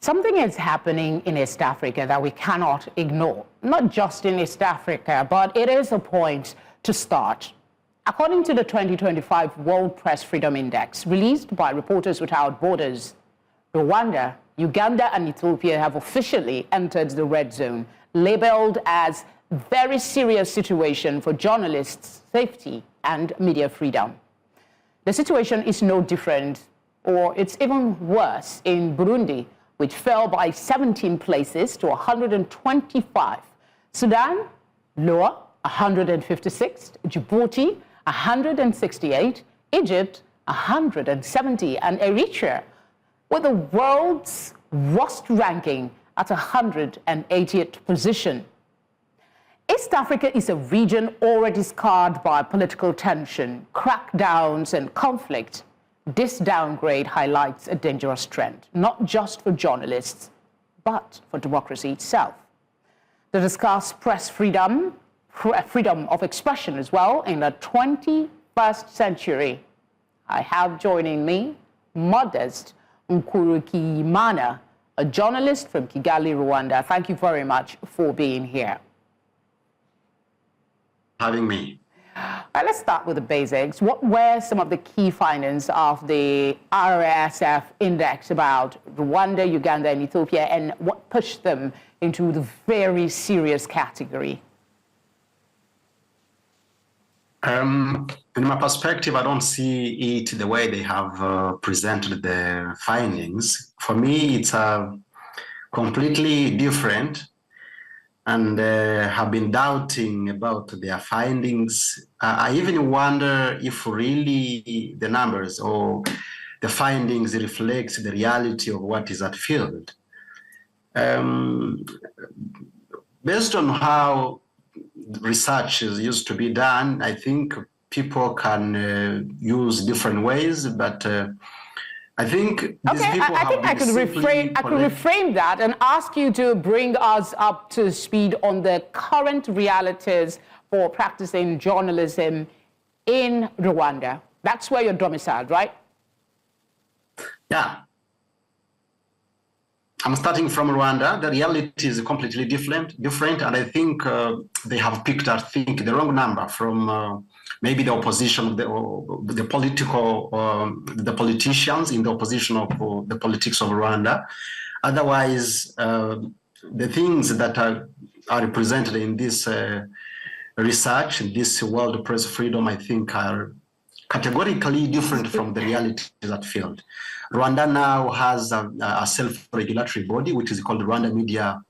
Something is happening in East Africa that we cannot ignore. Not just in East Africa, but it is a point to start. According to the 2025 World Press Freedom Index, released by Reporters Without Borders, Rwanda, Uganda, and Ethiopia have officially entered the red zone, labeled as very serious situation for journalists' safety and media freedom. The situation is no different, or it's even worse, in Burundi, which fell by 17 places to 125. Sudan, lower, 156. Djibouti, 168. Egypt, 170. And Eritrea, with the world's worst ranking at 180th position. East Africa is a region already scarred by political tension, crackdowns, and conflict. This downgrade highlights a dangerous trend, not just for journalists, but for democracy itself. To discuss press freedom, freedom of expression as well in the 21st century, I have joining me Modeste Nkurikiyimana, a journalist from Kigali, Rwanda. Thank you very much for being here. Having me. Let's start with the basics. What were some of the key findings of the RSF index about Rwanda, Uganda, and Ethiopia, and what pushed them into the very serious category? In my perspective, I don't see it the way they have presented the findings. For me, it's completely different, and have been doubting about their findings. I even wonder if really the numbers or the findings reflect the reality of what is at field. Based on how research used to be done, I think people can use different ways, but I think these people I could reframe that and ask you to bring us up to speed on the current realities for practicing journalism in Rwanda. That's where you're domiciled, right? Yeah. I'm starting from Rwanda. The reality is completely different, and I think they have picked, the wrong number from maybe the opposition, the politicians in the opposition of the politics of Rwanda. Otherwise, the things that are represented in this research, in this World Press Freedom, I think are categorically different from the reality that field. Rwanda now has a self-regulatory body, which is called the Rwanda Media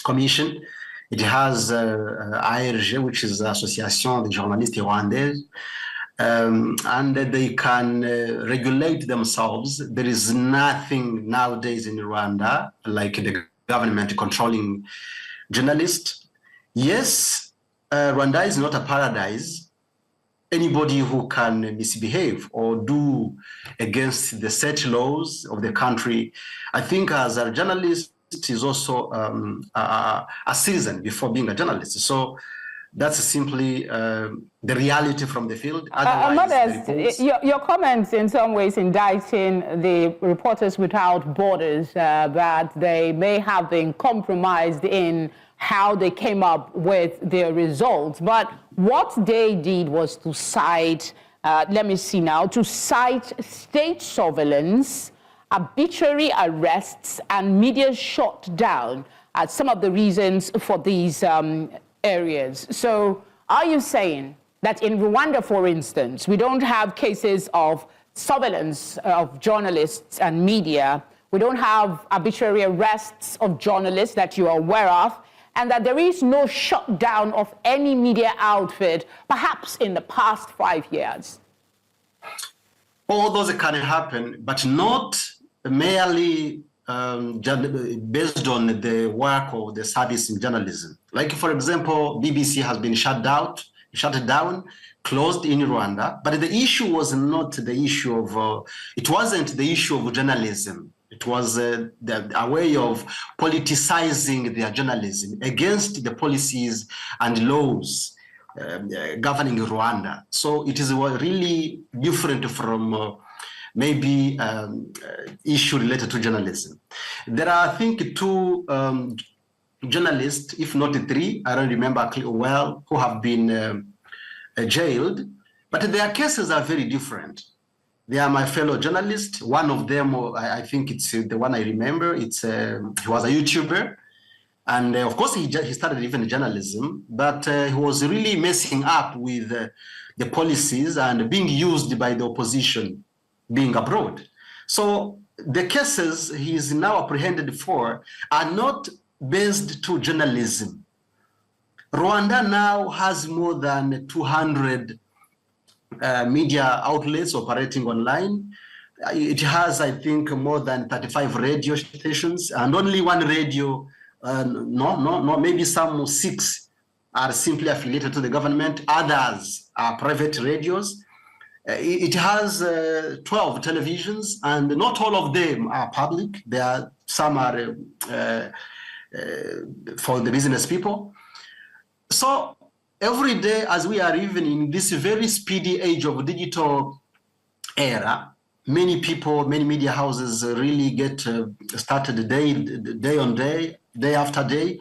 Commission. It has ARG, which is the Association des Journalistes Rwandais, and they can regulate themselves. There is nothing nowadays in Rwanda like the government controlling journalists. Yes, Rwanda is not a paradise. Anybody who can misbehave or do against the set laws of the country, I think as a journalist is also a citizen before being a journalist. So that's simply the reality from the field. Modeste, your comments in some ways indicting the Reporters Without Borders that they may have been compromised in how they came up with their results. But what they did was to cite, to cite state surveillance, arbitrary arrests, and media shutdown as some of the reasons for these areas. So are you saying that in Rwanda, for instance, we don't have cases of surveillance of journalists and media, we don't have arbitrary arrests of journalists that you are aware of, and that there is no shutdown of any media outfit, perhaps in the past 5 years? All those can happen, but not merely based on the work of the service in journalism. Like, for example, BBC has been shut down, closed in Rwanda, but the issue was not the issue of, it wasn't the issue of journalism. It was a way of politicizing their journalism against the policies and laws governing Rwanda. So it is really different from maybe issue related to journalism. There are, I think, two journalists, if not three, I don't remember well, who have been jailed, but their cases are very different. They are my fellow journalists. One of them, I think it's the one I remember, he was a YouTuber. And of course, he started even journalism, but he was really messing up with the policies and being used by the opposition being abroad. So the cases he is now apprehended for are not based to journalism. Rwanda now has more than 200 media outlets operating online. It has, I think, more than 35 radio stations, and only one radio, maybe some 6 are simply affiliated to the government. Others are private radios. It has 12 televisions, and not all of them are public. Some are for the business people. So every day, as we are even in this very speedy age of digital era, many people, many media houses really get started day on day, day after day.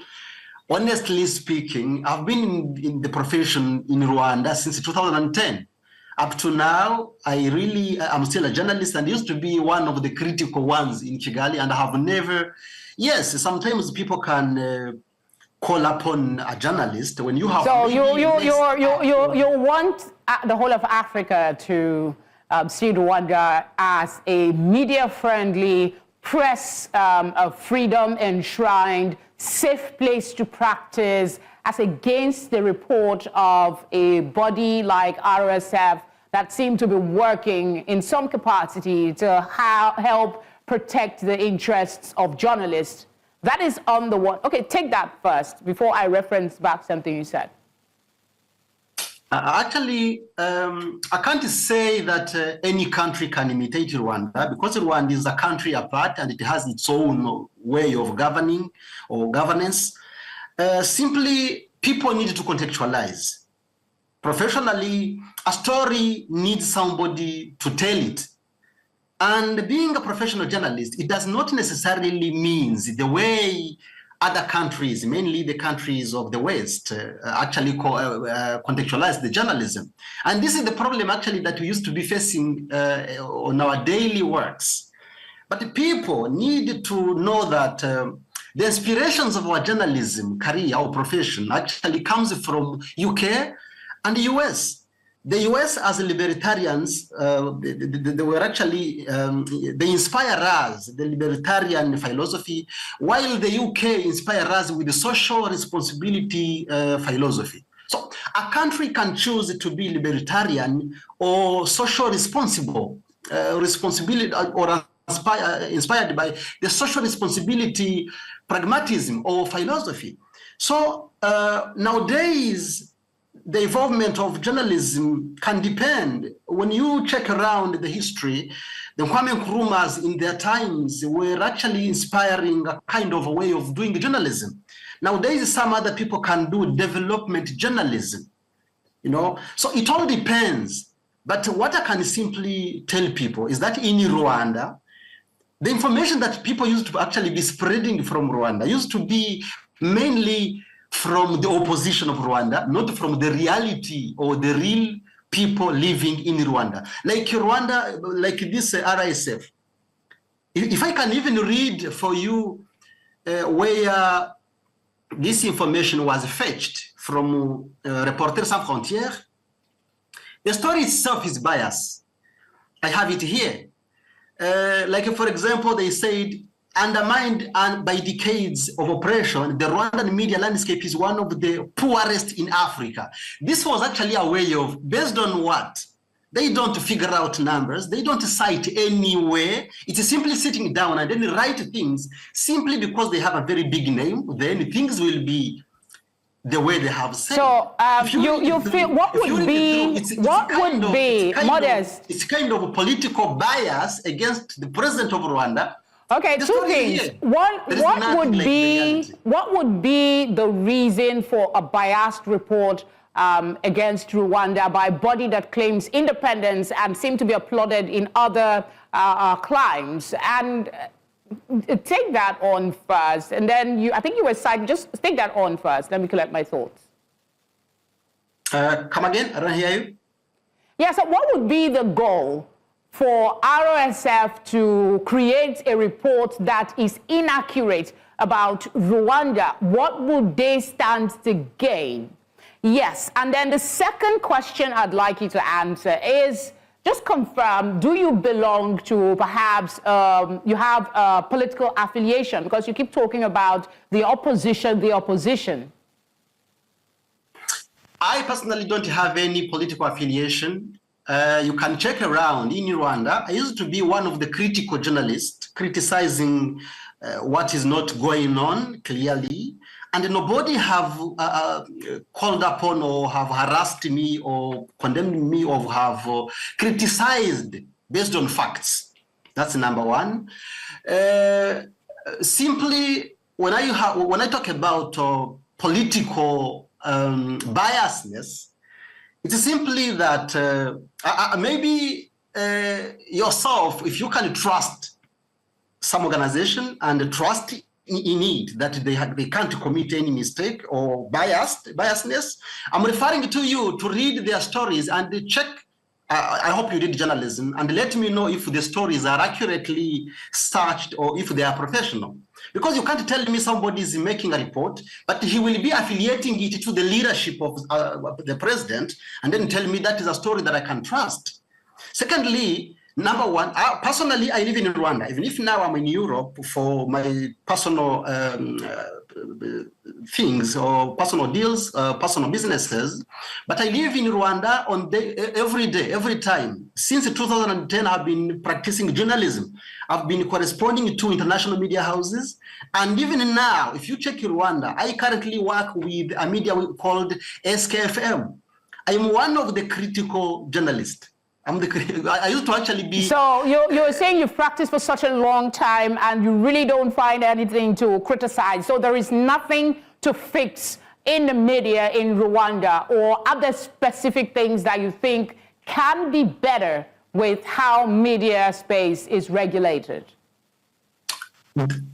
Honestly speaking, I've been in the profession in Rwanda since 2010. Up to now, I'm still a journalist and used to be one of the critical ones in Kigali, and I have never, yes, sometimes people can call upon a journalist when you have. So you want the whole of Africa to see Rwanda as a media-friendly, press freedom enshrined, safe place to practice, as against the report of a body like RSF that seemed to be working in some capacity to help protect the interests of journalists. That is on the one. Okay, take that first before I reference back something you said. Actually, I can't say that any country can imitate Rwanda, because Rwanda is a country apart and it has its own way of governing or governance. Simply, people need to contextualize. Professionally, a story needs somebody to tell it. And being a professional journalist, it does not necessarily mean the way other countries, mainly the countries of the West, actually contextualize the journalism. And this is the problem actually that we used to be facing on our daily works. But people need to know that the inspirations of our journalism career or profession actually comes from UK and the US. The US as libertarians, they were actually, they inspire us, the libertarian philosophy, while the UK inspire us with the social responsibility philosophy. So a country can choose to be libertarian or social responsible, responsibility or inspired by the social responsibility pragmatism or philosophy. So nowadays, the involvement of journalism can depend. When you check around the history, the Kwame Nkrumahs in their times were actually inspiring a kind of a way of doing journalism. Nowadays, some other people can do development journalism, you know? So it all depends. But what I can simply tell people is that in Rwanda, the information that people used to actually be spreading from Rwanda used to be mainly from the opposition of Rwanda, not from the reality or the real people living in Rwanda. Like Rwanda, like this RSF. If I can even read for you where this information was fetched from Reporters Sans Frontières, the story itself is biased. I have it here. Like, for example, they said, undermined by decades of oppression, the Rwandan media landscape is one of the poorest in Africa. This was actually a way of, based on what? They don't figure out numbers. They don't cite anywhere. It is simply sitting down and then write things simply because they have a very big name. Then things will be the way they have said. So you feel what would be Modeste? It's kind of a political bias against the president of Rwanda. Okay, two things. What would be the reason for a biased report against Rwanda by a body that claims independence and seem to be applauded in other climbs. And take that on first, and then I think you were citing, just take that on first. Let me collect my thoughts. Come again? I don't hear you. Yeah, so what would be the goal for RSF to create a report that is inaccurate about Rwanda? What would they stand to gain? Yes, and then the second question I'd like you to answer is, just confirm, do you belong to perhaps, you have a political affiliation? Because you keep talking about the opposition, the opposition. I personally don't have any political affiliation. You can check around in Rwanda. I used to be one of the critical journalists criticizing what is not going on clearly. And nobody have called upon or have harassed me or condemned me or have criticized based on facts. That's number one. Simply, when I talk about political biasness, it's simply that maybe yourself, if you can trust some organization and trust in it that they can't commit any mistake or biasness, I'm referring to you to read their stories and check. I hope you did journalism and let me know if the stories are accurately searched or if they are professional. Because you can't tell me somebody is making a report, but he will be affiliating it to the leadership of the president and then tell me that is a story that I can trust. Secondly, number one, personally, I live in Rwanda, even if now I'm in Europe for my personal things or personal deals, personal businesses, but I live in Rwanda every day, every time. Since 2010, I've been practicing journalism. I've been corresponding to international media houses. And even now, if you check Rwanda, I currently work with a media called SKFM. I'm one of the critical journalists. I used to actually be... So you're saying you've practiced for such a long time and you really don't find anything to criticize. So there is nothing to fix in the media in Rwanda or other specific things that you think can be better with how media space is regulated?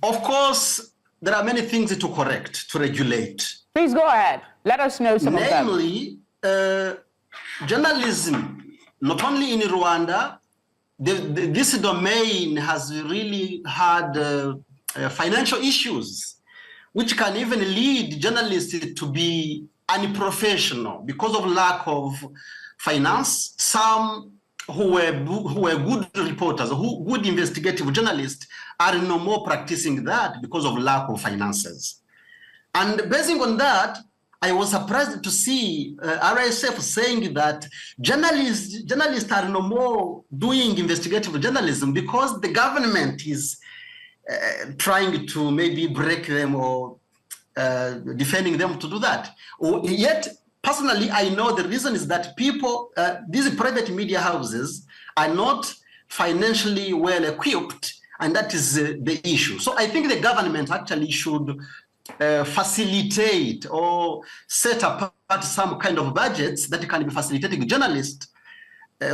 Of course, there are many things to correct, to regulate. Please go ahead. Let us know some of them. Namely, journalism. Not only in Rwanda, this domain has really had financial issues, which can even lead journalists to be unprofessional because of lack of finance. Some who were good reporters, good investigative journalists, are no more practicing that because of lack of finances. And basing on that, I was surprised to see RSF saying that journalists are no more doing investigative journalism because the government is trying to maybe break them or defending them to do that. Yet, personally, I know the reason is that people, these private media houses are not financially well equipped, and that is the issue. So I think the government actually should facilitate or set apart some kind of budgets that can be facilitating journalists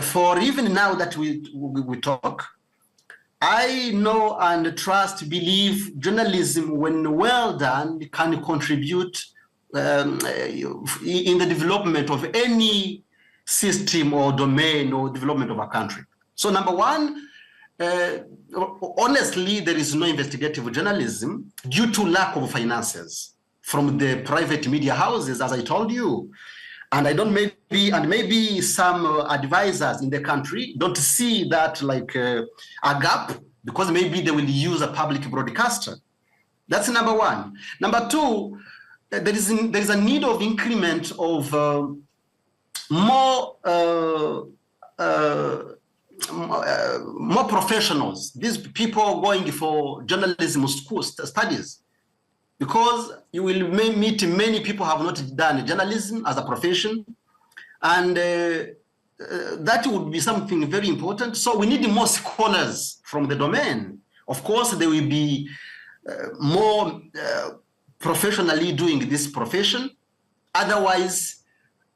for even now that we talk. I know and trust, believe journalism, when well done, can contribute in the development of any system or domain or development of a country. So number one, honestly, there is no investigative journalism due to lack of finances from the private media houses, as I told you. And maybe some advisors in the country don't see that like a gap because maybe they will use a public broadcaster. That's number one. Number two, there is a need of increment of more professionals, these people going for journalism school studies, because you will meet many people who have not done journalism as a profession, and that would be something very important. So we need more scholars from the domain. Of course, they will be more professionally doing this profession. Otherwise,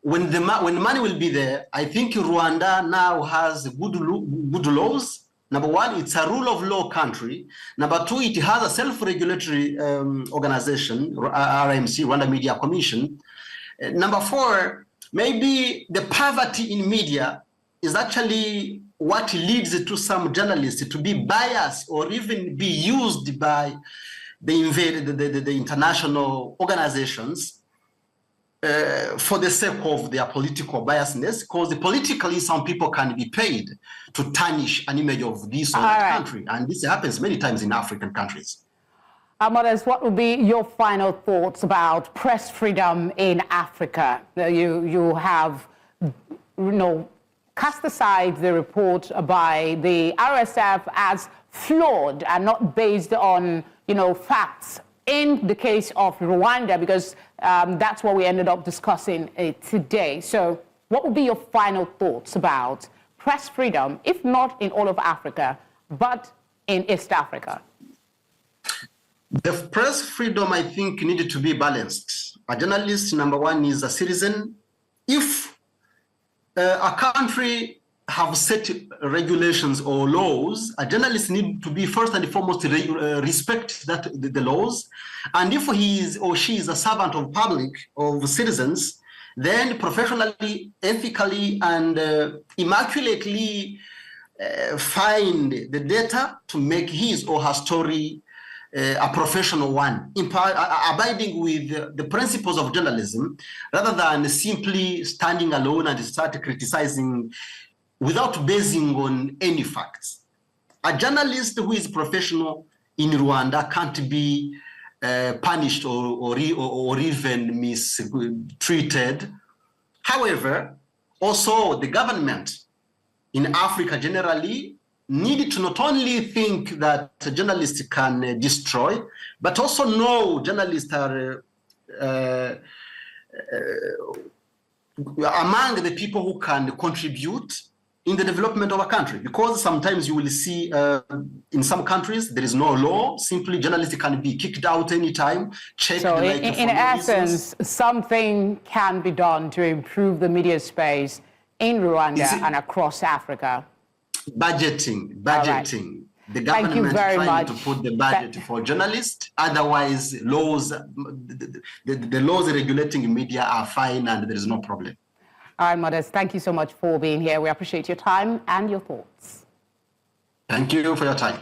when money will be there, I think Rwanda now has good laws Number one, it's a rule of law country. Number two, it has a self-regulatory organization, RMC, Rwanda Media Commission. Number four, maybe the poverty in media is actually what leads to some journalists to be biased or even be used by the international organizations for the sake of their political biasness, because politically some people can be paid to tarnish an image of this or that country. And this happens many times in African countries. Modeste, what would be your final thoughts about press freedom in Africa? You have, cast aside the report by the RSF as flawed and not based on, facts in the case of Rwanda, because that's what we ended up discussing today. So what would be your final thoughts about press freedom, if not in all of Africa, but in East Africa? The press freedom, I think, needed to be balanced. A journalist, number one, is a citizen. If a country have set regulations or laws, a journalist need to be first and foremost respect the laws. And if he is or she is a servant of public, of citizens, then professionally, ethically, and immaculately find the data to make his or her story a professional one, abiding with the principles of journalism, rather than simply standing alone and start criticizing without basing on any facts. A journalist who is professional in Rwanda can't be punished or even mistreated. However, also the government in Africa generally need to not only think that journalists can destroy, but also know journalists are among the people who can contribute in the development of a country. Because sometimes you will see in some countries there is no law, simply journalists can be kicked out anytime. So in essence, something can be done to improve the media space in Rwanda and across Africa. Budgeting. Right. The government trying to put the budget for journalists. Otherwise, laws, the laws regulating media are fine and there is no problem. All right, Modeste, thank you so much for being here. We appreciate your time and your thoughts. Thank you for your time.